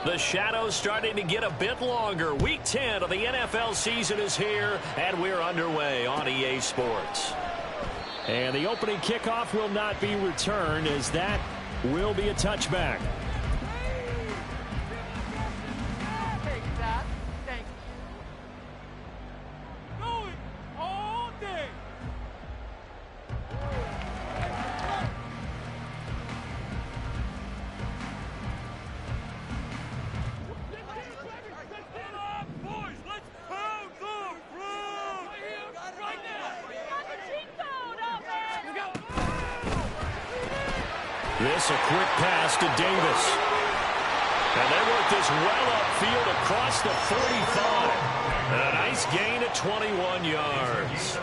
The shadow's starting to get a bit longer. Week 10 of the NFL season is here, and we're underway on EA Sports. And the opening kickoff will not be returned, as that will be a touchback. This a quick pass to Davis. And they work this well upfield across the 45. A nice gain of 21 yards.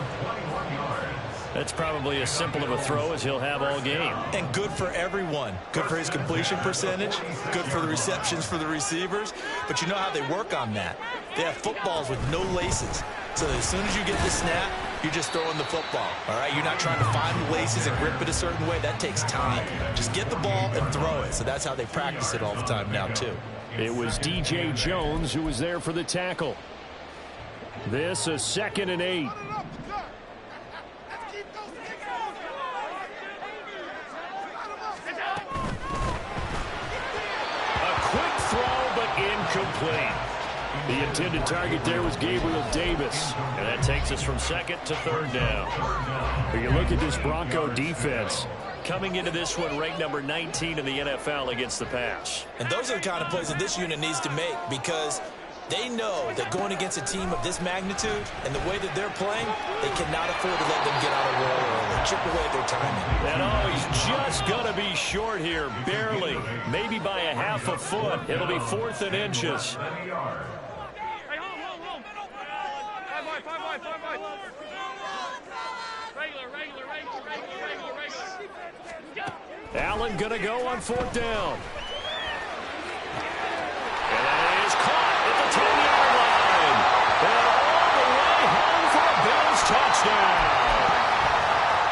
That's probably as simple of a throw as he'll have all game. And good for everyone. Good for his completion percentage. Good for the receptions for the receivers. But you know how they work on that. They have footballs with no laces. So as soon as you get the snap, you're just throwing the football. All right, you're not trying to find the laces and grip it a certain way. That takes time. Just get the ball and throw it. So that's how they practice it all the time now, too. It was DJ Jones who was there for the tackle. This a 2nd and 8. Incomplete. The intended target there was Gabriel Davis. And that takes us from 2nd to 3rd down. When you look at this Bronco defense, coming into this one ranked number 19 in the NFL against the pass. And those are the kind of plays that this unit needs to make, because they know that going against a team of this magnitude and the way that they're playing, they cannot afford to let them get out of roll early, chip away at their timing. And he's just going to be short here, barely, maybe by a half a foot. It'll be 4th and inches. Allen going to go on 4th down. And that is caught at the 10-yard line. And all the way home for a Bills touchdown.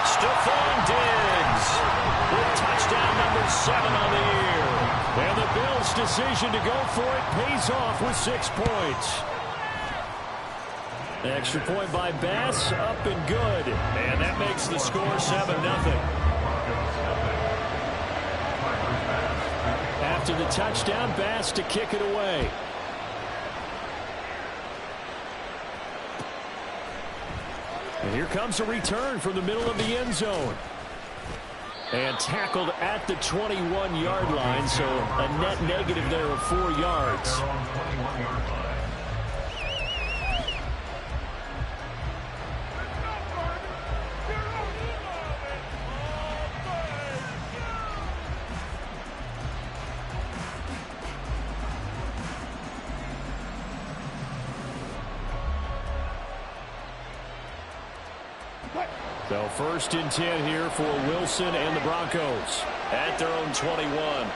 Stephon Diggs with touchdown number 7 on the year. And the Bills' decision to go for it pays off with 6 points. Extra point by Bass, up and good. And that makes the score 7-0. After the touchdown, Bass to kick it away. And here comes a return from the middle of the end zone. And tackled at the 21-yard line, so a net negative there of 4 yards. So 1st and 10 here for Wilson and the Broncos at their own 21.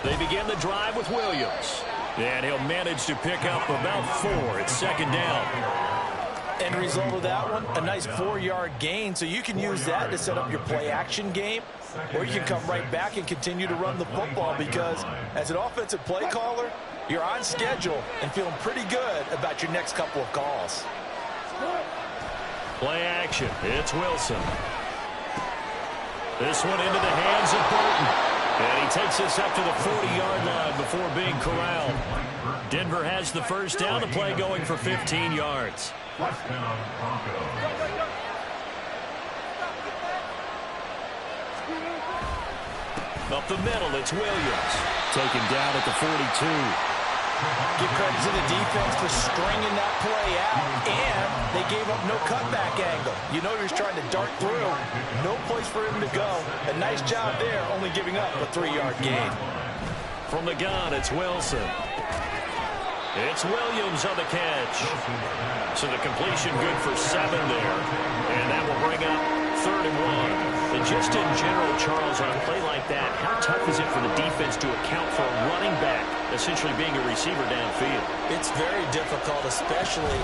They begin the drive with Williams. And he'll manage to pick up about 4 at 2nd down. End result of that one, a nice 4-yard gain. So you can use that to set up your play-action game, or you can come right back and continue to run the football, because as an offensive play caller, you're on schedule and feeling pretty good about your next couple of calls. Play action. It's Wilson. This one into the hands of Burton. And he takes this up to the 40-yard line before being corralled. Denver has the 1st down. The play going for 15 yards. Up the middle, it's Williams. Taken down at the 42. Give credit to the defense for stringing that play out, and they gave up no cutback angle. You know he was trying to dart through. No place for him to go. A nice job there, only giving up a 3-yard gain. From the gun, it's Wilson. It's Williams on the catch. So the completion good for 7 there. And that will bring up 3rd and 1. And just in general, Charles, on a play like that, how tough is it for the defense to account for a running back essentially being a receiver downfield. It's very difficult, especially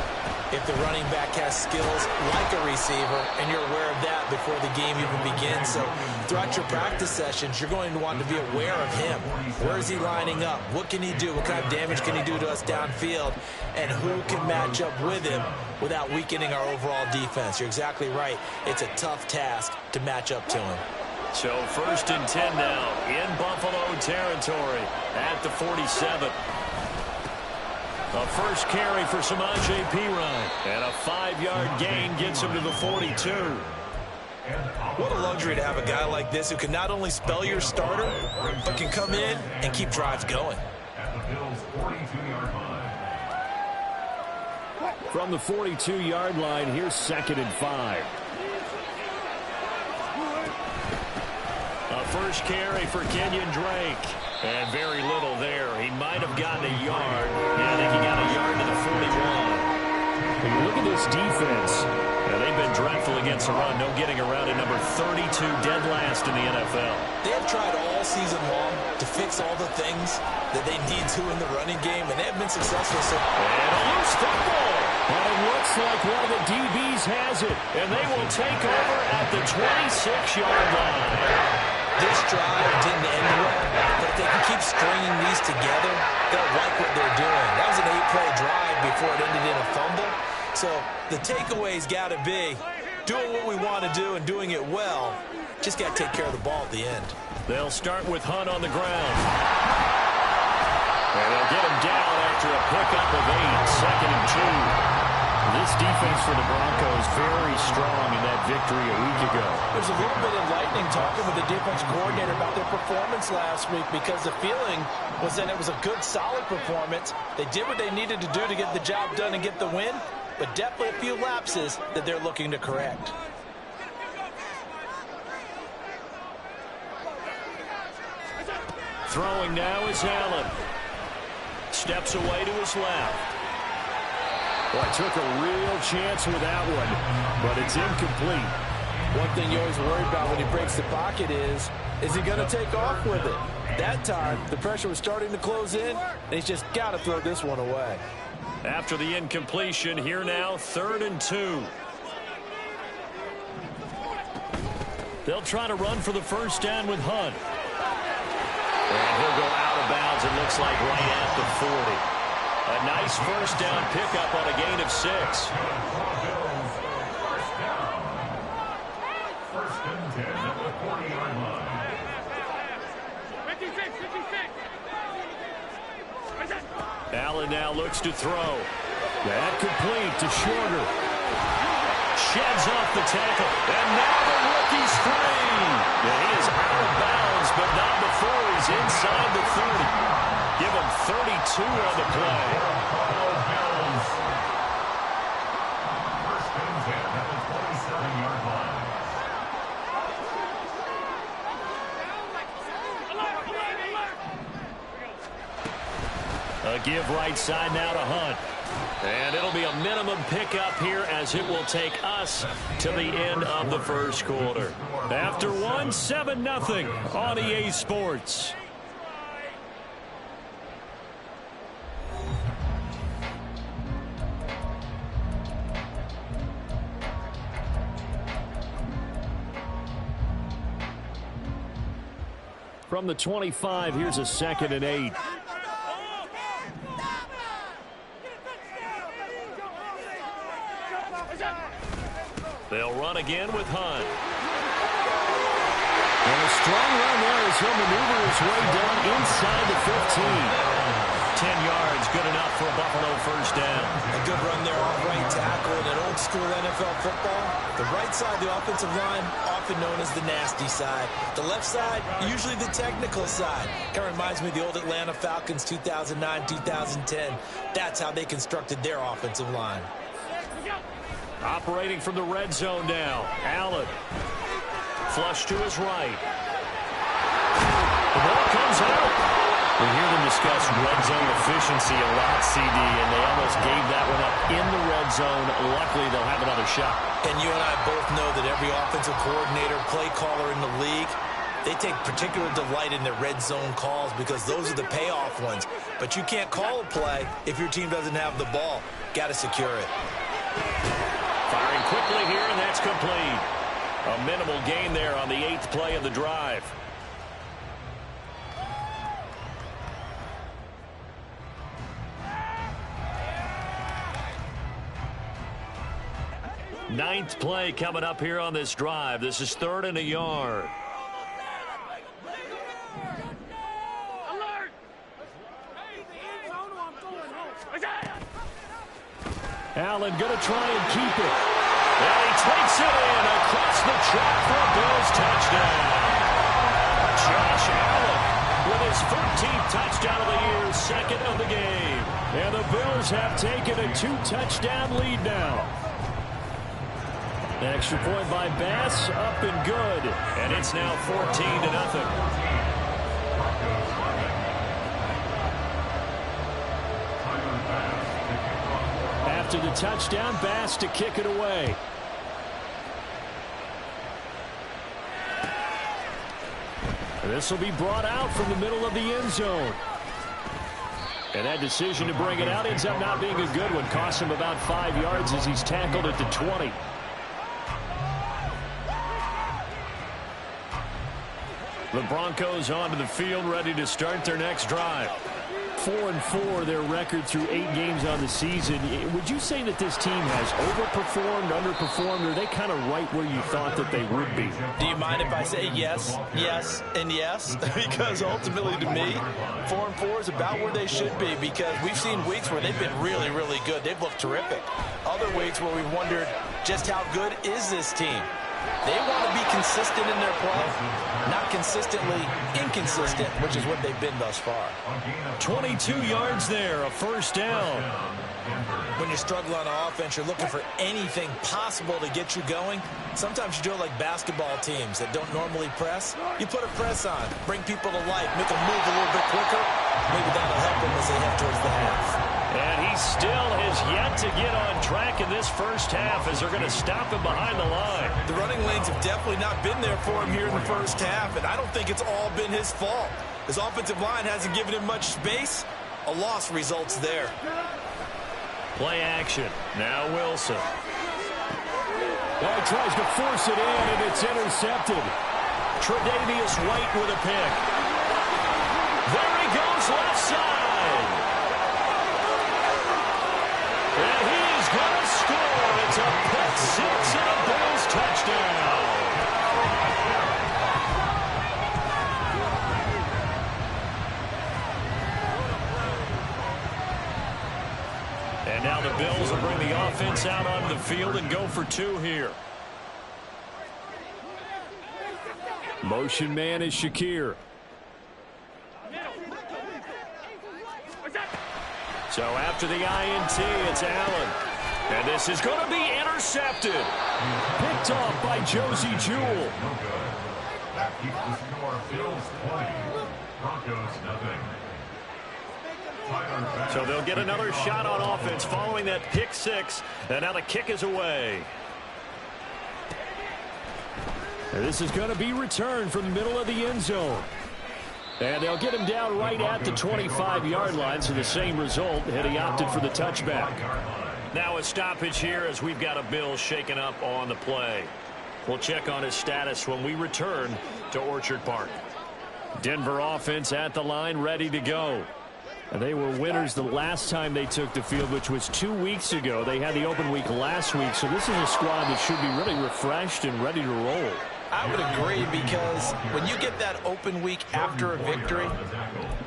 if the running back has skills like a receiver, and you're aware of that before the game even begins. So throughout your practice sessions, you're going to want to be aware of him. Where is he lining up? What can he do? What kind of damage can he do to us downfield? And who can match up with him without weakening our overall defense? You're exactly right. It's a tough task to match up to him. So 1st and 10 now in Buffalo territory at the 47. A first carry for Samaje Perine. And a 5-yard gain gets him to the 42. What a luxury to have a guy like this who can not only spell your starter, but can come in and keep drives going. From the 42-yard line, here's 2nd and 5. A first carry for Kenyon Drake. And very little there. He might have gotten a yard. Yeah, I think he got a yard to the 41. And look at this defense. Yeah, they've been dreadful against the run. No getting around at number 32, dead last in the NFL. They have tried all season long to fix all the things that they need to in the running game, and they have been successful. So. And a loose football. And it looks like one of the DBs has it. And they will take over at the 26-yard line. This drive didn't end well, but if they can keep stringing these together, they'll like what they're doing. That was an 8-play drive before it ended in a fumble. So the takeaway's got to be doing what we want to do and doing it well. Just got to take care of the ball at the end. They'll start with Hunt on the ground. And they'll get him down after a pickup of 8, 2nd and 2. This defense for the Broncos very strong in that victory a week ago. There's a little bit enlightening talking with the defense coordinator about their performance last week, because the feeling was that it was a good, solid performance. They did what they needed to do to get the job done and get the win, but definitely a few lapses that they're looking to correct. Throwing now is Allen. Steps away to his left. Well, took a real chance with that one, but it's incomplete. One thing you always worry about when he breaks the pocket is he going to take off with it? That time, the pressure was starting to close in, and he's just got to throw this one away. After the incompletion, here now, 3rd and 2. They'll try to run for the first down with Hunt. And he'll go out of bounds, it looks like, right at the 40. A nice first down pickup on a gain of 6. Allen now looks to throw. That complete to Shorter. Sheds off the tackle. And now the rookie's free. Yeah, he is out of bounds, but not before he's inside the 30. Give him 32 on the play. A give right side now to Hunt. And it'll be a minimum pickup here as it will take us to the end of the first quarter. After 1, 7-0 on EA Sports. From the 25, here's a 2nd and 8. They'll run again with Hunt. And a strong run there as he'll maneuver his way down inside the 15. 10 yards, good enough for a Buffalo first down. A good run there off right tackle in an old school NFL football. The right side of the offensive line, often known as the nasty side. The left side, usually the technical side. Kind of reminds me of the old Atlanta Falcons 2009, 2010. That's how they constructed their offensive line. Operating from the red zone now. Allen. Flush to his right. The ball comes out. We hear them discuss red zone efficiency a lot, CD, and they almost gave that one up in the red zone. Luckily, they'll have another shot. And you and I both know that every offensive coordinator, play caller in the league They take particular delight in their red zone calls because those are the payoff ones. But you can't call a play if your team doesn't have the ball. Got to secure it. Firing quickly here, and that's complete. A minimal gain there on the 8th play of the drive. Ninth play coming up here on this drive. This is 3rd and a yard. Allen going to try and keep it. And he takes it in across the track for a Bills touchdown. Josh Allen with his 14th touchdown of the year, 2nd of the game. And the Bills have taken a 2-touchdown lead now. Extra point by Bass, up and good. And it's now 14-0. After the touchdown, Bass to kick it away. This will be brought out from the middle of the end zone. And that decision to bring it out ends up not being a good one. Costs him about 5 yards as he's tackled at the 20. The Broncos onto the field, ready to start their next drive. 4-4, their record through 8 games on the season. Would you say that this team has overperformed, underperformed, or are they kind of right where you thought that they would be? Do you mind if I say yes, yes, and yes? Because ultimately to me, 4-4 is about where they should be, because we've seen weeks where they've been really, really good. They've looked terrific. Other weeks where we've wondered just how good is this team? They want to be consistent in their play, not consistently inconsistent, which is what they've been thus far. 22 yards there, a first down. When you struggle on offense, you're looking for anything possible to get you going. Sometimes you do it like basketball teams that don't normally press. You put a press on, bring people to life, make them move a little bit quicker. Maybe that'll help them as they head towards the half. And he still has yet to get on track in this first half as they're going to stop him behind the line. The running lanes have definitely not been there for him here in the first half, and I don't think it's all been his fault. His offensive line hasn't given him much space. A loss results there. Play action. Now Wilson. Well, he tries to force it in, and it's intercepted. Tre'Davious White with a pick. There he goes left side. And he is going to score. It's a pick six and a Bills touchdown. And now the Bills will bring the offense out onto the field and go for 2 here. Motion man is Shakir. So after the INT, it's Allen. And this is going to be intercepted. Picked off by Josie Jewell. That keeps the score Bills 20, Broncos nothing. So they'll get another shot on offense following that pick six. And now the kick is away. And this is going to be returned from the middle of the end zone. And they'll get him down right at the 25-yard line, so the same result, had he opted for the touchback. Now a stoppage here as we've got a Bill shaken up on the play. We'll check on his status when we return to Orchard Park. Denver offense at the line, ready to go. And they were winners the last time they took the field, which was 2 weeks ago. They had the open week last week, so this is a squad that should be really refreshed and ready to roll. I would agree, because when you get that open week after a victory,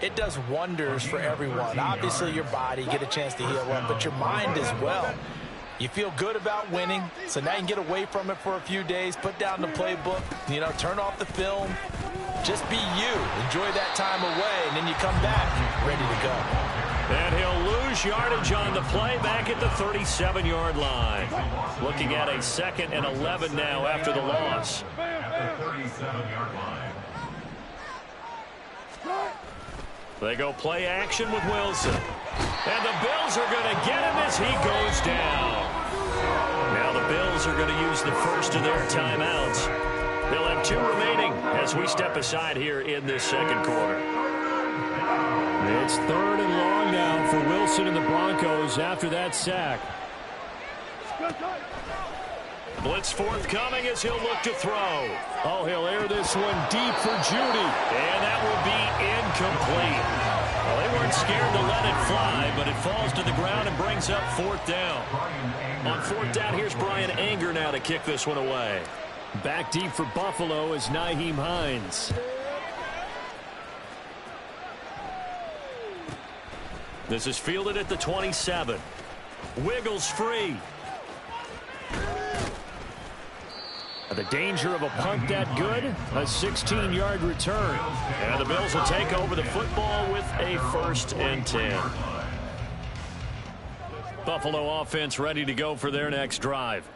it does wonders for everyone. Obviously, your body, get a chance to heal up, but your mind as well. You feel good about winning, so now you can get away from it for a few days, put down the playbook, turn off the film. Just be you. Enjoy that time away, and then you come back ready to go. And he'll lose yardage on the play back at the 37-yard line. Looking at a 2nd and 11 now after the loss. At the 37-yard line. They go play action with Wilson. And the Bills are going to get him as he goes down. Now the Bills are going to use the first of their timeouts. They'll have 2 remaining as we step aside here in this second quarter. It's 3rd and long now for Wilson and the Broncos after that sack. Blitz forthcoming as he'll look to throw. Oh, he'll air this one deep for Judy. And that will be incomplete. Well, they weren't scared to let it fly, but it falls to the ground and brings up 4th down. On 4th down, here's Brian Anger now to kick this one away. Back deep for Buffalo is Nyheim Hines. This is fielded at the 27. Wiggles free. The danger of a punt that good, a 16-yard return. And the Bills will take over the football with a 1st and 10. Buffalo offense ready to go for their next drive.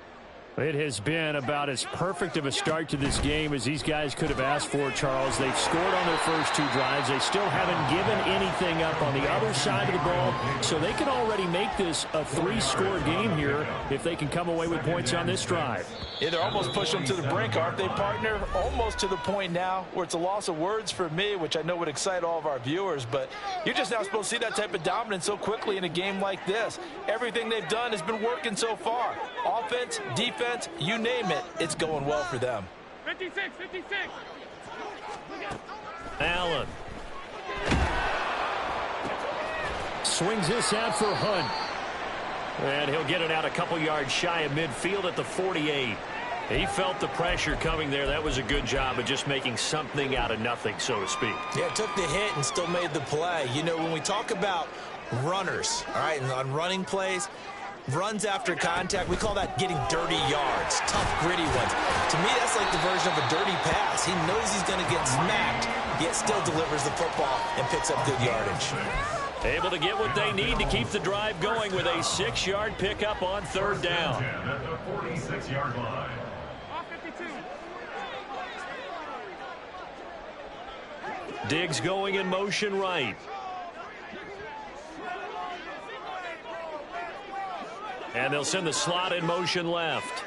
It has been about as perfect of a start to this game as these guys could have asked for, Charles. They've scored on their first 2 drives. They still haven't given anything up on the other side of the ball, so they can already make this a 3-score game here if they can come away with points on this drive. Yeah, they're almost pushing them to the brink, aren't they, partner? Almost to the point now where it's a loss of words for me, which I know would excite all of our viewers, but you're just not supposed to see that type of dominance so quickly in a game like this. Everything they've done has been working so far. Offense, defense, you name it, it's going well for them. 56. Allen. Swings this out for Hunt. And he'll get it out a couple yards shy of midfield at the 48. He felt the pressure coming there. That was a good job of just making something out of nothing, so to speak. Yeah, took the hit and still made the play. You know, when we talk about runners, all right, and on running plays, runs after contact, we call that getting dirty yards, tough, gritty ones. To me, that's like the version of a dirty pass. He knows he's going to get smacked, yet still delivers the football and picks up good yardage. Able to get what they need to keep the drive going with a 6-yard pickup on 3rd down. At the 46-yard line. Diggs going in motion right. And they'll send the slot in motion left.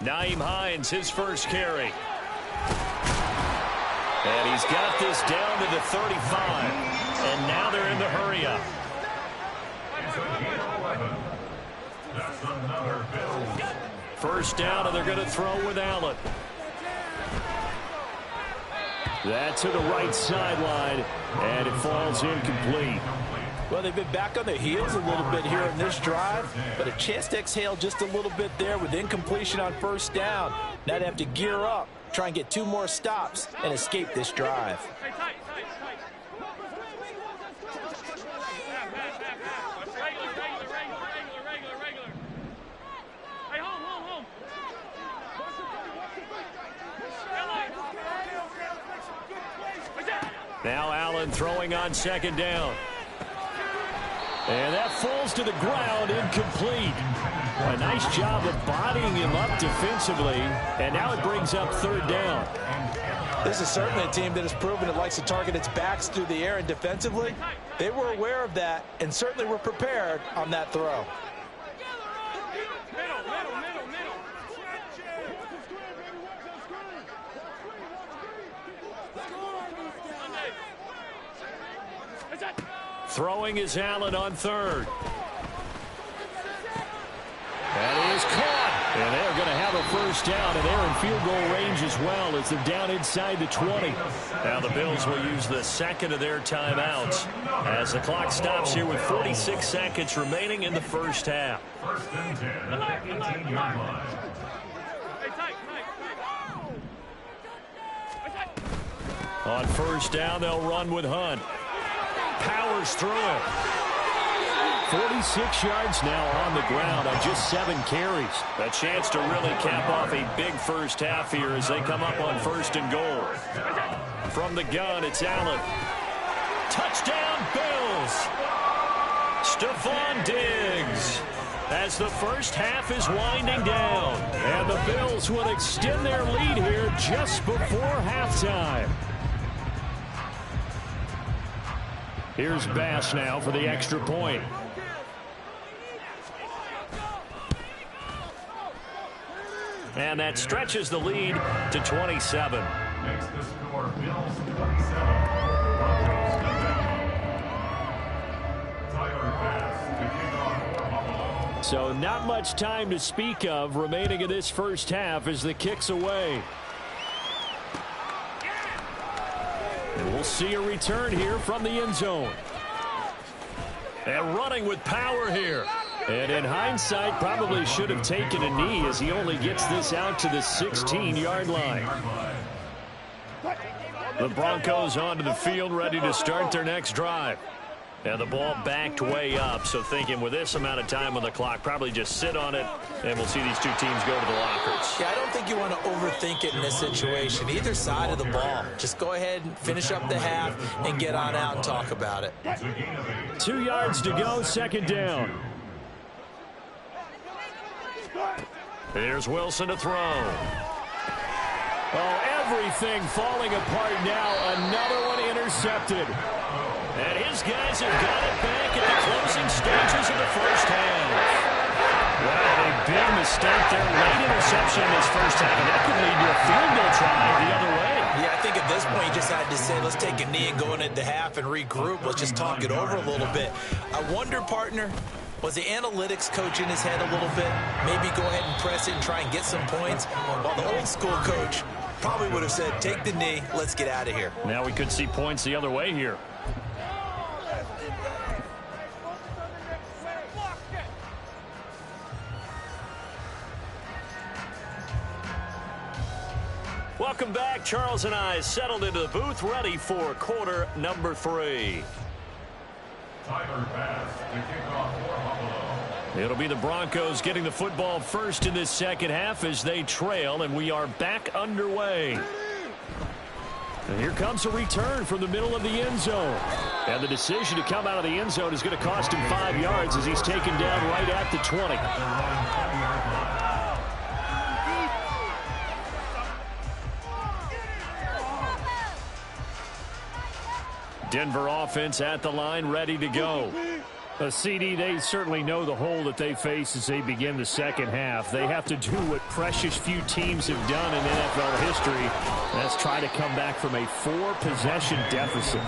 Nyheim Hines, his first carry. And he's got this down to the 35. And now they're in the hurry up. That's another Bills. 1st down, and they're going to throw with Allen. That to the right sideline, and it falls incomplete. Well, they've been back on their heels a little bit here in this drive, but a chance to exhale just a little bit there with incompletion on 1st down. Now they have to gear up, try and get 2 more stops, and escape this drive. Now Allen throwing on 2nd down. And that falls to the ground, incomplete. A nice job of bodying him up defensively, and now it brings up 3rd down. This is certainly a team that has proven it likes to target its backs through the air, and defensively, they were aware of that and certainly were prepared on that throw. Throwing is Allen on 3rd. That is caught. And they're going to have a 1st down, and they're in field goal range as well as they're down inside the 20. Now the Bills will use the 2nd of their timeouts as the clock stops here with 46 seconds remaining in the 1st half. 1st and 10 at the 18-yard line. On 1st down, they'll run with Hunt. Powers through it. 46 yards now on the ground on just 7 carries. A chance to really cap off a big 1st half here as they come up on 1st and goal. From the gun, it's Allen. Touchdown, Bills! Stephon Diggs as the 1st half is winding down. And the Bills will extend their lead here just before halftime. Here's Bass now for the extra point. And that stretches the lead to 27. Makes the score Bills 27, Broncos 7. Tyler Bass to kick off for Buffalo. So not much time to speak of remaining in this first half as the kick's away. And we'll see a return here from the end zone. And running with power here. And in hindsight, probably should have taken a knee as he only gets this out to the 16-yard line. The Broncos onto the field, ready to start their next drive. And the ball backed way up, so thinking with this amount of time on the clock, probably just sit on it, and we'll see these two teams go to the lockers. Yeah, I don't think you want to overthink it in this situation. Either side of the ball. Just go ahead and finish up the half and get on out and talk about it. 2 yards to go, second down. Here's Wilson to throw. Oh, everything falling apart now. Another one intercepted. And his guys have got it back at the closing stages of the first half. Wow, a big mistake there. Late interception in this first half. And that could lead to a field goal try the other way. Yeah, I think at this point you just had to say, let's take a knee and go into the half and regroup. Let's just talk it over a little bit. I wonder, partner, was the analytics coach in his head a little bit? Maybe go ahead and press it and try and get some points? While the old school coach probably would have said, take the knee, let's get out of here. Now we could see points the other way here. Welcome back. Charles and I settled into the booth, ready for quarter number 3. Tyler Bass to kick off for Buffalo. It'll be the Broncos getting the football first in this second half as they trail, and we are back underway. And here comes a return from the middle of the end zone. And the decision to come out of the end zone is going to cost him 5 yards as he's taken down right at the 20. Denver offense at the line, ready to go. CD, they certainly know the hole that they face as they begin the second half. They have to do what precious few teams have done in NFL history. That's try to come back from a 4-possession deficit.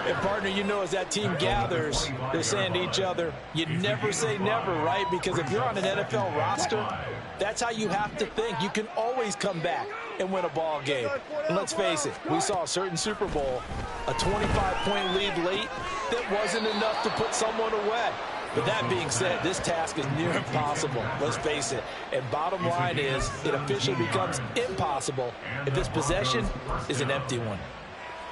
And, partner, you know as that team gathers, they're saying to each other, you never say never, right? Because if you're on an NFL roster, that's how you have to think. You can always come back and win a ball game. And let's face it, we saw a certain Super Bowl, a 25-point lead late that wasn't enough to put someone away. But that being said, this task is near impossible. Let's face it. And bottom line is, it officially becomes impossible if this possession is an empty one.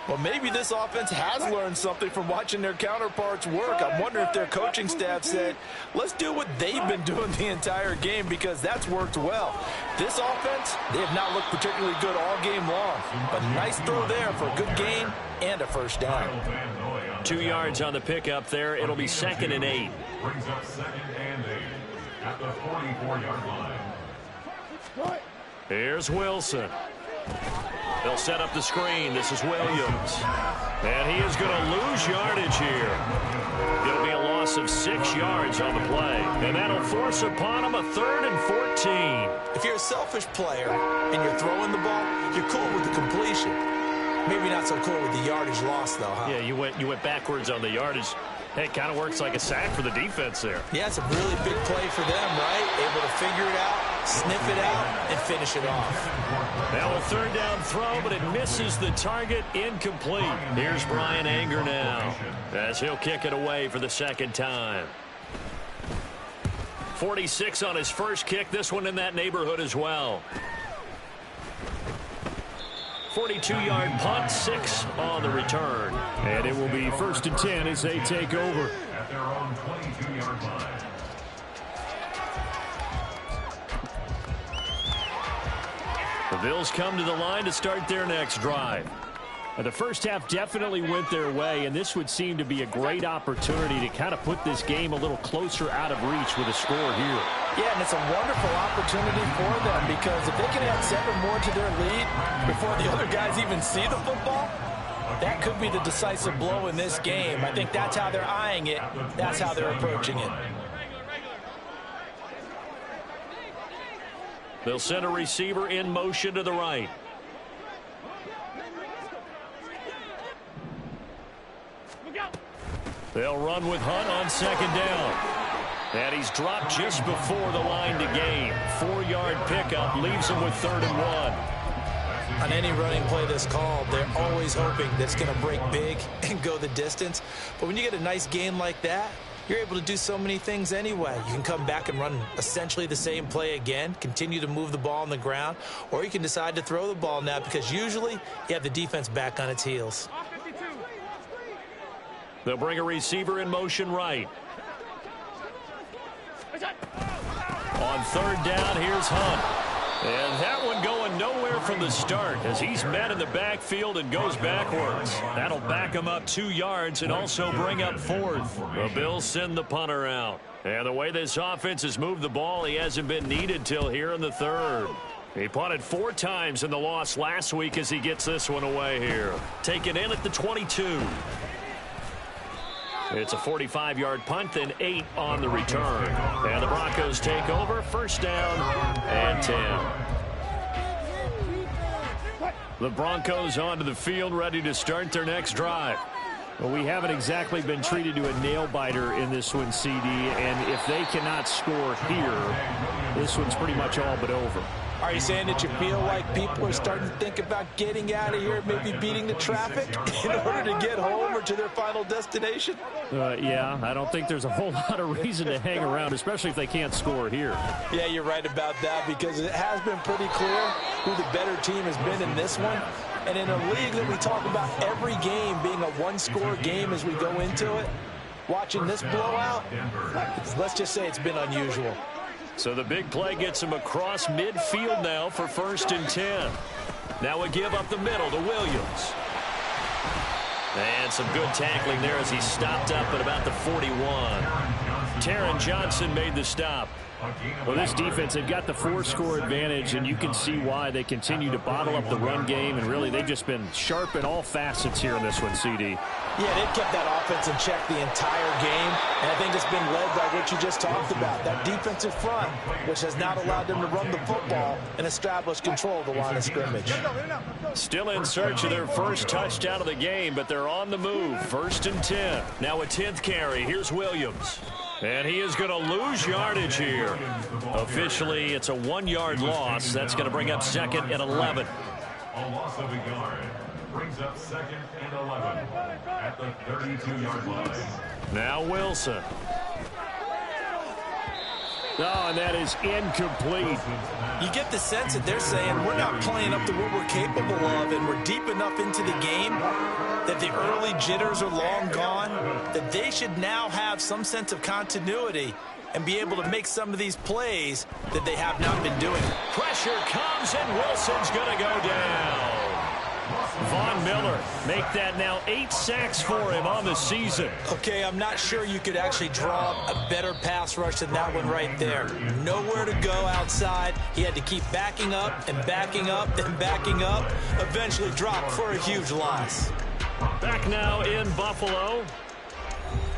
Well, maybe this offense has learned something from watching their counterparts work. I'm wondering if their coaching staff said, let's do what they've been doing the entire game, because that's worked well. This offense, they have not looked particularly good all game long. But nice throw there for a good gain and a first down. 2 yards on the pickup there. It'll be 2nd and 8. Brings up 2nd and 8 at the 44-yard line. Here's Wilson. They'll set up the screen. This is Williams. And he is going to lose yardage here. It'll be a loss of 6 yards on the play. And that'll force upon him a 3rd and 14. If you're a selfish player and you're throwing the ball, you're cool with the completion. Maybe not so cool with the yardage loss, though, huh? Yeah, you went backwards on the yardage. Hey, it kind of works like a sack for the defense there. Yeah, it's a really big play for them, right? Able to figure it out, sniff it out, and finish it off. Now a 3rd down throw, but it misses the target, incomplete. Here's Brian Anger now as he'll kick it away for the 2nd time. 46 on his first kick, this one in that neighborhood as well. 42-yard punt, 6 on the return. And it will be 1st and 10 as they take over. At their own 22-yard line. The Bills come to the line to start their next drive. The first half definitely went their way, and this would seem to be a great opportunity to kind of put this game a little closer out of reach with a score here. Yeah, and it's a wonderful opportunity for them, because if they can add 7 more to their lead before the other guys even see the football, that could be the decisive blow in this game. I think that's how they're eyeing it. That's how they're approaching it. They'll send a receiver in motion to the right. They'll run with Hunt on second down. And he's dropped just before the line to gain. 4-yard pickup leaves him with 3rd and 1. On any running play that's called, they're always hoping that it's going to break big and go the distance. But when you get a nice gain like that, you're able to do so many things anyway. You can come back and run essentially the same play again, continue to move the ball on the ground, or you can decide to throw the ball now because usually you have the defense back on its heels. They'll bring a receiver in motion right. On 3rd down, here's Hunt. And that one going nowhere from the start as he's met in the backfield and goes backwards. That'll back him up 2 yards and also bring up 4th. The Bills send the punter out. And the way this offense has moved the ball, he hasn't been needed till here in the 3rd. He punted 4 times in the loss last week as he gets this one away here. Taken in at the 22. It's a 45-yard punt, then 8 on the return. And the Broncos take over, 1st down and 10. The Broncos onto the field, ready to start their next drive. Well, we haven't exactly been treated to a nail-biter in this one, CD, and if they cannot score here, this one's pretty much all but over. Are you saying that you feel like people are starting to think about getting out of here, maybe beating the traffic in order to get home or to their final destination? Yeah, I don't think there's a whole lot of reason to hang around, especially if they can't score here. Yeah, you're right about that because it has been pretty clear who the better team has been in this one. And in a league that we talk about every game being a one-score game as we go into it, watching this blowout, let's just say it's been unusual. So the big play gets him across midfield now for 1st and 10. Now a give up the middle to Williams. And some good tackling there as he stopped up at about the 41. Taron Johnson made the stop. Well, this defense, they've got the 4-score advantage, and you can see why they continue to bottle up the run game, and really they've just been sharp in all facets here in this one, CD. Yeah, they've kept that offense in check the entire game, and I think it's been led by what you just talked about, that defensive front, which has not allowed them to run the football and establish control of the line of scrimmage. Still in search of their first touchdown of the game, but they're on the move. 1st and 10. Now a 10th carry. Here's Williams. And he is going to lose yardage here. Officially, it's a 1-yard loss. That's going to bring up 2nd and 11. A loss of a yard brings up 2nd and 11 at the 32-yard line. Now Wilson. Oh, and that is incomplete. You get the sense that they're saying we're not playing up to what we're capable of, and we're deep enough into the game that the early jitters are long gone, that they should now have some sense of continuity and be able to make some of these plays that they have not been doing. Pressure comes, and Wilson's going to go down. Von Miller make that now 8 sacks for him on the season. Okay, I'm not sure you could actually draw a better pass rush than that one right there. Nowhere to go outside. He had to keep backing up and backing up and backing up. Eventually dropped for a huge loss. Back now in Buffalo.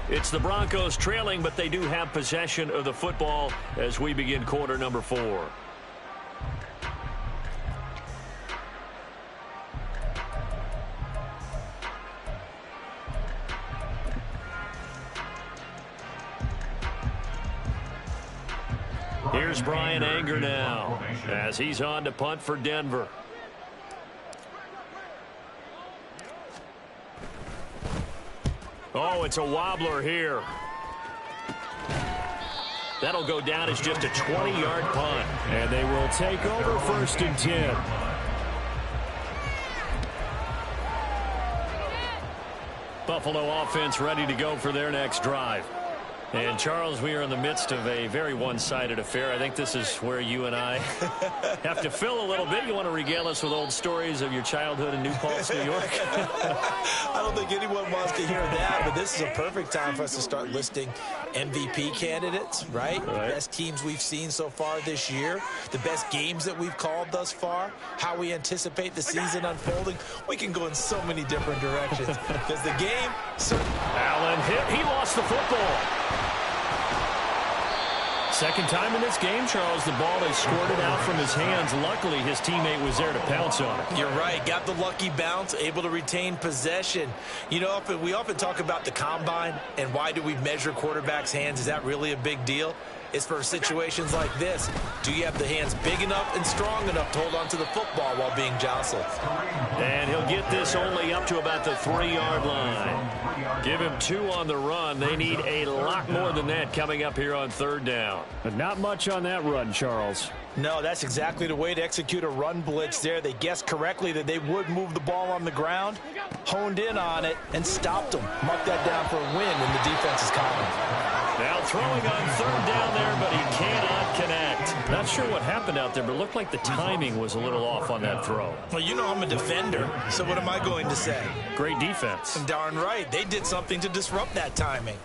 It's the Broncos trailing, but they do have possession of the football as we begin quarter number 4. Here's Brian Anger now as he's on to punt for Denver. Oh, it's a wobbler here. That'll go down as just a 20-yard punt. And they will take over 1st and 10. Buffalo offense ready to go for their next drive. And, Charles, we are in the midst of a very one-sided affair. I think this is where you and I have to fill a little bit. You want to regale us with old stories of your childhood in New Paltz, New York? I don't think anyone wants to hear that, but this is a perfect time for us to start listing MVP candidates, right? The best teams we've seen so far this year, the best games that we've called thus far, how we anticipate the season unfolding. We can go in so many different directions because the game... Allen hit. He lost the football. Second time in this game, Charles, the ball has squirted out from his hands. Luckily, his teammate was there to pounce on it. You're right. Got the lucky bounce, able to retain possession. You know, we often talk about the combine and why do we measure quarterbacks' hands. Is that really a big deal? It's for situations like this. Do you have the hands big enough and strong enough to hold on to the football while being jostled? And he'll get this only up to about the 3-yard line. Give him 2 on the run. They need a lot more than that coming up here on 3rd down. But not much on that run, Charles. No, that's exactly the way to execute a run blitz there. They guessed correctly that they would move the ball on the ground, honed in on it, and stopped them. Mark that down for a win in the defense's column. Now throwing on 3rd down there, but he cannot connect. Not sure what happened out there, but it looked like the timing was a little off on that throw. Well, you know I'm a defender, so what am I going to say? Great defense. Darn right. They did something to disrupt that timing.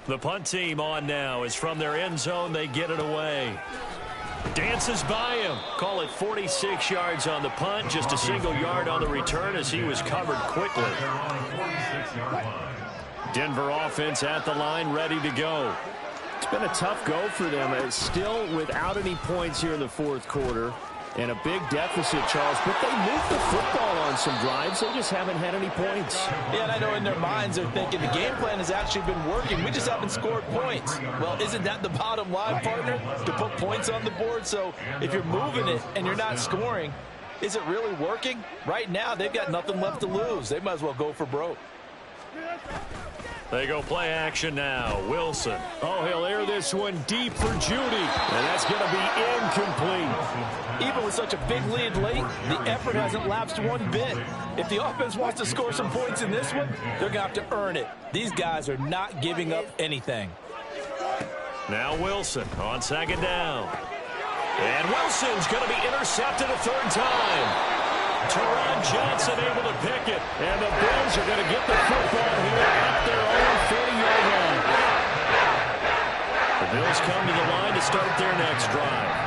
The punt team on now is from their end zone. They get it away. Dances by him. Call it 46 yards on the punt. Just a single yard on the return as he was covered quickly. Denver offense at the line, ready to go. It's been a tough go for them. It's still without any points here in the 4th quarter. And a big deficit, Charles. But they moved the football on some drives. They just haven't had any points. Yeah, and I know in their minds they're thinking the game plan has actually been working. We just haven't scored points. Well, isn't that the bottom line, partner? To put points on the board? So if you're moving it and you're not scoring, is it really working? Right now, they've got nothing left to lose. They might as well go for broke. They go play action now. Wilson. Oh, he'll air this one deep for Judy. And that's going to be incomplete. Even with such a big lead late, the effort hasn't lapsed one bit. If the offense wants to score some points in this one, they're going to have to earn it. These guys are not giving up anything. Now Wilson on 2nd down. And Wilson's going to be intercepted a 3rd time. Teron Johnson able to pick it. And the Bills are going to get the football here at their own 40-yard line. The Bills come to the line to start their next drive.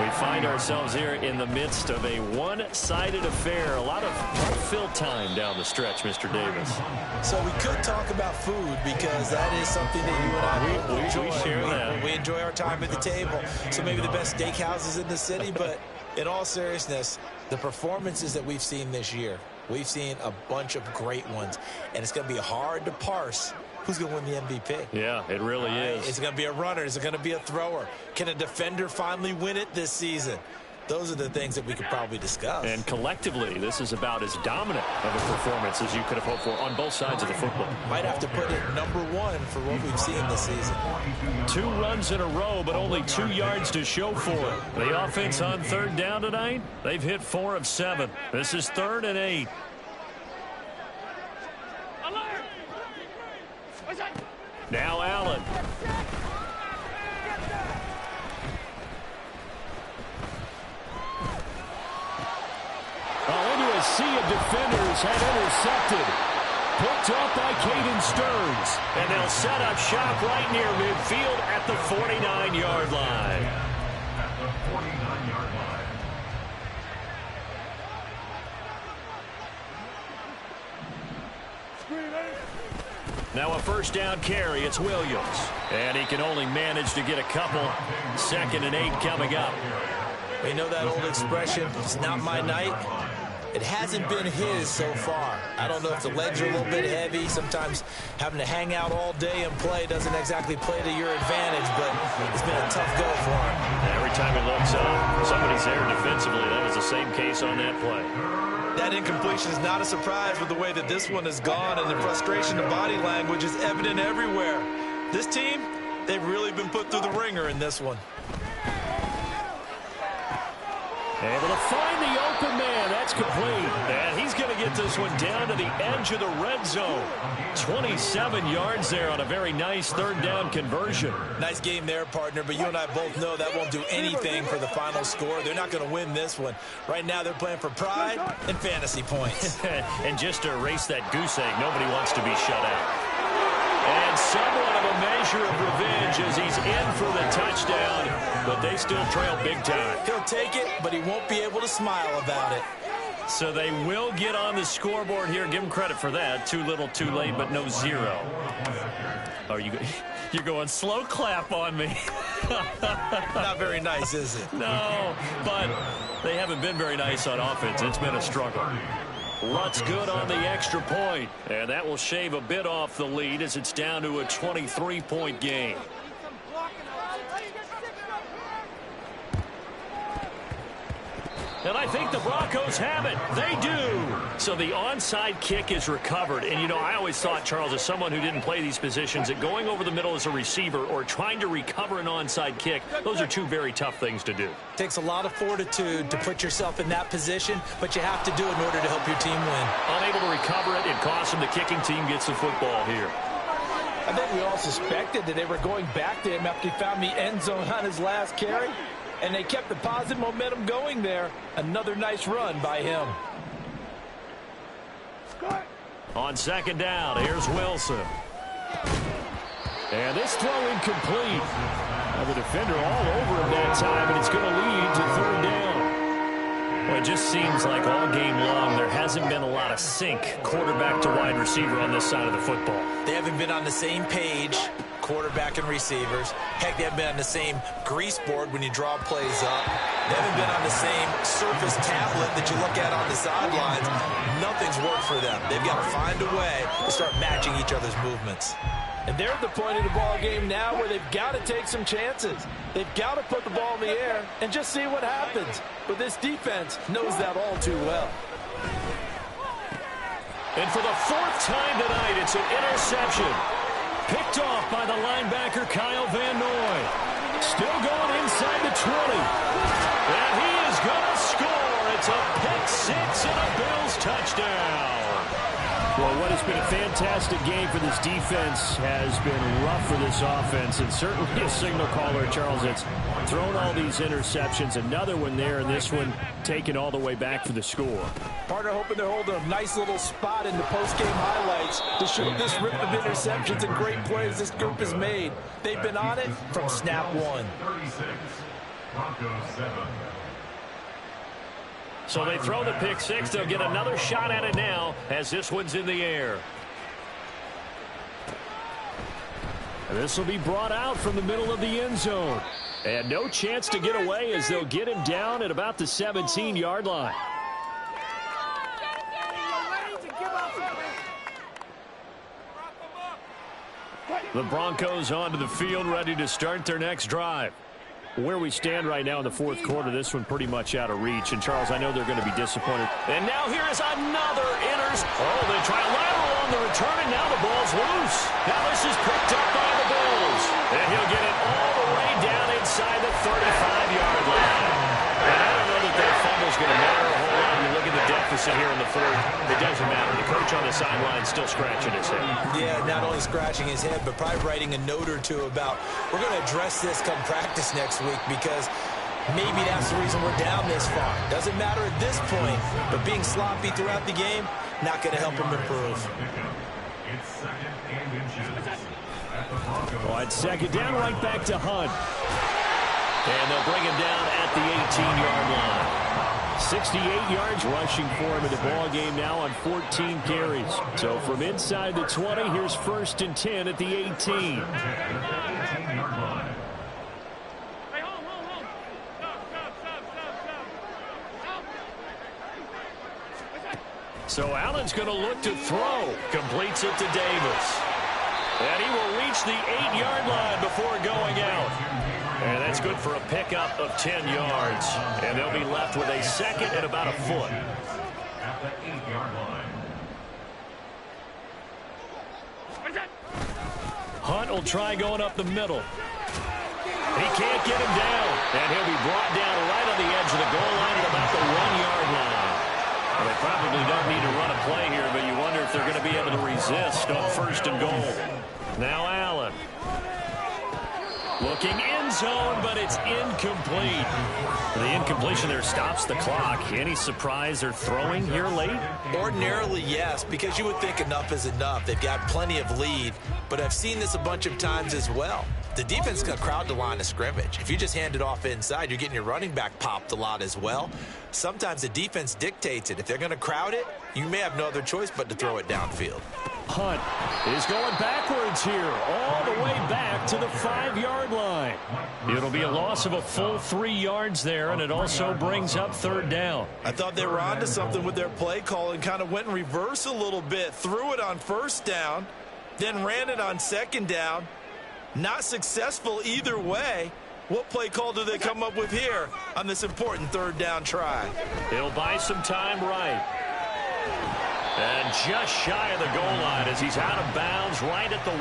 We find ourselves here in the midst of a one-sided affair. A lot of fill time down the stretch, Mr. Davis. So we could talk about food because that is something that you and I enjoy. We share that. We enjoy our time at the table. So maybe the best steakhouses in the city, but in all seriousness, the performances that we've seen this year, we've seen a bunch of great ones, and it's going to be hard to parse who's going to win the MVP. Yeah, it really is. Is it going to be a runner? Is it going to be a thrower? Can a defender finally win it this season? Those are the things that we could probably discuss. And collectively, this is about as dominant of a performance as you could have hoped for on both sides of the football. Might have to put it #1 for what we've seen this season. 2 runs in a row, but only 2 yards to show for it. The offense on 3rd down tonight, they've hit 4 of 7. This is 3rd and 8. Now Allen. Into a sea of defenders had intercepted. Picked up by Caden Stearns. And they'll set up shop right near midfield at the 49-yard line. At the 49-yard line. Now a 1st down carry. It's Williams. And he can only manage to get a couple. 2nd and 8 coming up. We know that old expression, it's not my night. It hasn't been his so far. I don't know if the legs are a little bit heavy. Sometimes having to hang out all day and play doesn't exactly play to your advantage, but it's been a tough go for him. Every time he looks up, somebody's there defensively. That was the same case on that play. That incompletion is not a surprise with the way that this one has gone, and the frustration of body language is evident everywhere. This team, they've really been put through the ringer in this one. Able to find the open man. That's complete. And he's going to get this one down to the edge of the red zone. 27 yards there on a very nice 3rd down conversion. Nice game there, partner, but you and I both know that won't do anything for the final score. They're not going to win this one. Right now they're playing for pride and fantasy points. And just to erase that goose egg, nobody wants to be shut out. And somewhat of a measure of revenge as he's in for the touchdown, but they still trail big time. He'll take it, but he won't be able to smile about it. So they will get on the scoreboard here. Give them credit for that. Too little, too late, but no zero. Oh, you're going slow clap on me. Not very nice, is it? No, but they haven't been very nice on offense. It's been a struggle. Lutt's good on the extra point, and that will shave a bit off the lead as it's down to a 23-point game. And I think the Broncos have it. They do. So the onside kick is recovered. And, you know, I always thought, Charles, as someone who didn't play these positions, that going over the middle as a receiver or trying to recover an onside kick, those are two very tough things to do. It takes a lot of fortitude to put yourself in that position, but you have to do it in order to help your team win. Unable to recover it, it costs them. The kicking team gets the football here. I think we all suspected that they were going back to him after he found the end zone on his last carry. And they kept the positive momentum going there. Another nice run by him. On second down, here's Wilson. And this throw incomplete. The defender all over him that time, and it's going to lead to third down. Well, it just seems like all game long there hasn't been a lot of sync quarterback to wide receiver on this side of the football. They haven't been on the same page, quarterback and receivers. Heck, they haven't been on the same grease board when you draw plays up. They haven't been on the same surface tablet that you look at on the sidelines. Nothing's worked for them. They've got to find a way to start matching each other's movements. And they're at the point of the ball game now where they've got to take some chances. They've got to put the ball in the air and just see what happens. But this defense knows that all too well. And for the fourth time tonight, it's an interception. Picked off by the linebacker, Kyle Van Noy. Still going inside the 20. And he is going to score. It's a pick six and a Bills touchdown. Well, what has been a fantastic game for this defense has been rough for this offense, and certainly a signal caller, Charles, that's thrown all these interceptions. Another one there, and this one taken all the way back for the score. Partner hoping they're holding a nice little spot in the post-game highlights to show this rip of interceptions and great plays this group has made. They've been on it from snap one. 36, Broncos 7. So they throw the pick six. They'll get another shot at it now as this one's in the air. And this will be brought out from the middle of the end zone. And no chance to get away as they'll get him down at about the 17-yard line. The Broncos onto the field, ready to start their next drive. Where we stand right now in the fourth quarter, this one pretty much out of reach. And, Charles, I know they're going to be disappointed. And now here is another Oh, they try a lateral on the return, and now the ball's loose. Now this is picked up by the Bills. And he'll get it all the way down inside the 35-yard line. And I don't know that that fumble's going to matter a whole lot. You look at the deficit here in the fourth. It doesn't matter. The coach on the sideline still scratching his head. Yeah, not only scratching his head, but probably writing a note or two about, we're going to address this come practice next week because maybe that's the reason we're down this far. Doesn't matter at this point, but being sloppy throughout the game, not going to help him improve. It's second and inches. At the Broncos. Well, it's second down, right back to Hunt. And they'll bring him down at the 18-yard line. 68 yards rushing for him in the ball game now on 14 carries. So from inside the 20, here's first and 10 at the 18. 18-yard line. So Allen's going to look to throw. Completes it to Davis. And he will reach the 8-yard line before going out. And that's good for a pickup of 10 yards. And they'll be left with a second and about a foot. At the 8-yard line. Hunt will try going up the middle. He can't get him down. And he'll be brought down right on the edge of the goal line at about the 1-yard line. Well, they probably don't need to run a play here, but you wonder if they're going to be able to resist on first and goal. Now Allen. Looking end zone, but it's incomplete. The incompletion there stops the clock. Any surprise they're throwing here late? Ordinarily, yes, because you would think enough is enough. They've got plenty of lead, but I've seen this a bunch of times as well. the defense is going to crowd the line of scrimmage. If you just hand it off inside, you're getting your running back popped a lot as well. Sometimes the defense dictates it. If they're going to crowd it, you may have no other choice but to throw it downfield. Hunt is going backwards here, all the way back to the 5-yard line. It'll be a loss of a full 3 yards there, and it also brings up 3rd down. I thought they were onto something with their play call and kind of went in reverse a little bit. Threw it on 1st down, then ran it on 2nd down. Not successful either way. What play call do they come up with here on this important 3rd down try? He'll buy some time right. And just shy of the goal line as he's out of bounds right at the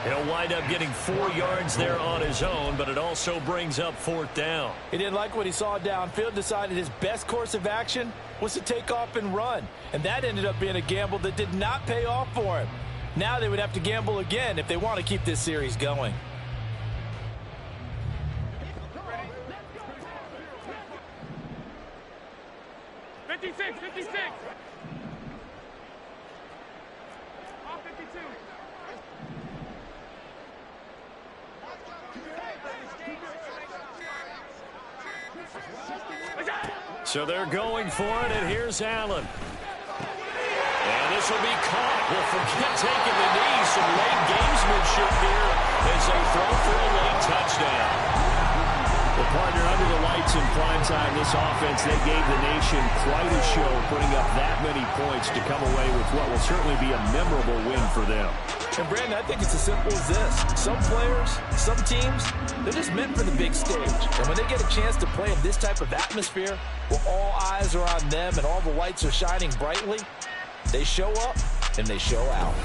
1. He'll wind up getting 4 yards there on his own, but it also brings up 4th down. He didn't like what he saw downfield, decided his best course of action was to take off and run. And that ended up being a gamble that did not pay off for him. Now they would have to gamble again if they want to keep this series going. So they're going for it, and here's Allen. And this will be caught. Well, forget taking the knee. Some late gamesmanship here as they throw for a late touchdown. The partner under the lights in primetime, this offense, they gave the nation quite a show, putting up that many points to come away with what will certainly be a memorable win for them. And, Brandon, I think it's as simple as this. Some players, some teams, they're just meant for the big stage. And when they get a chance to play in this type of atmosphere, where all eyes are on them and all the lights are shining brightly, they show up and they show out.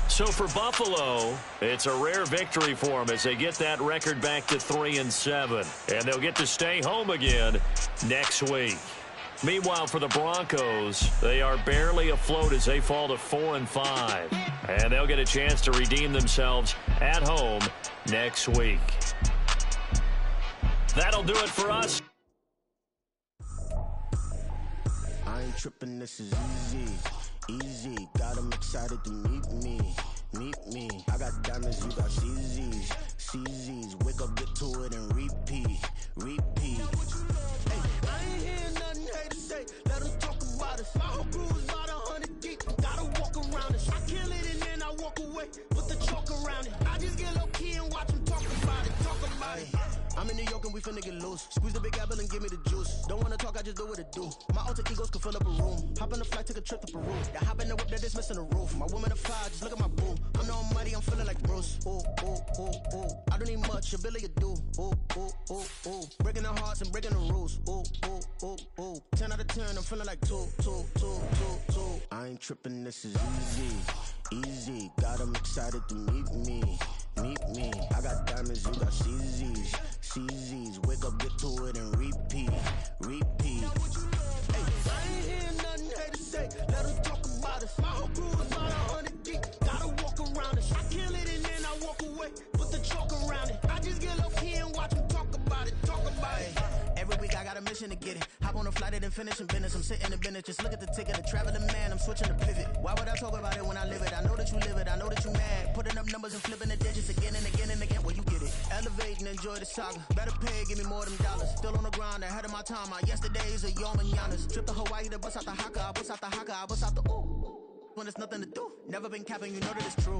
So for Buffalo, it's a rare victory for them as they get that record back to 3-7. And they'll get to stay home again next week. Meanwhile, for the Broncos, they are barely afloat as they fall to 4-5. And they'll get a chance to redeem themselves at home next week. That'll do it for us. I ain't tripping, this is easy. Easy, got them excited to meet me. Meet me. I got diamonds, you got CZs. CZs, wake up, get to it, and repeat. Repeat. Hey, I ain't hearing nothing hate to say. Let them talk about us. My whole crew is about 100 deep. Gotta walk around us. I kill it and then I walk away. Put the chalk around it. I just get low key and watch them talk about it. Talk about it. I'm in New York and we finna get loose. Squeeze the big apple and give me the juice. Don't wanna talk, I just do what it do. My alter egos can fill up a room. Hop on the flight, take a trip to Peru. That hop in the whip that is missing the roof. My woman a fire, just look at my boo. I'm no money, I'm feeling like Bruce. Ooh, ooh, ooh, ooh. I don't need much, ability to do. Ooh, ooh, ooh, ooh. Breaking the hearts and breaking the rules. Ooh, ooh, ooh, ooh. 10 out of 10, I'm feeling like 2. I ain't tripping, this is easy. Easy, got them excited to meet me. Meet me. I got diamonds, you got CZs. CZs, wake up, get to it, and repeat. Repeat. Hey, I ain't hearing nothing hate to say. Let them talk about us. My whole crew is about 100 deep. Gotta walk around us. I kill it and then I walk away. Put the chalk around it. I just get low key and watch them talk about it. Talk about it. Every week I got a mission to get it. Hop on a flight and then finish in business. I'm sitting in business. Just look at the ticket. A traveling man. I'm switching to pivot. Why would I talk about it when I live it? I know that you live it. I know that you mad. Putting up numbers and flipping the digits again and again and again. Well, you get it. Elevate and enjoy the saga. Better pay, give me more than dollars. Still on the grind, ahead of my time. My yesterdays are your mananas. Trip to Hawaii to bust out the haka. I bust out the haka. I bust out the ooh. When there's nothing to do. Never been capping, you know that it's true.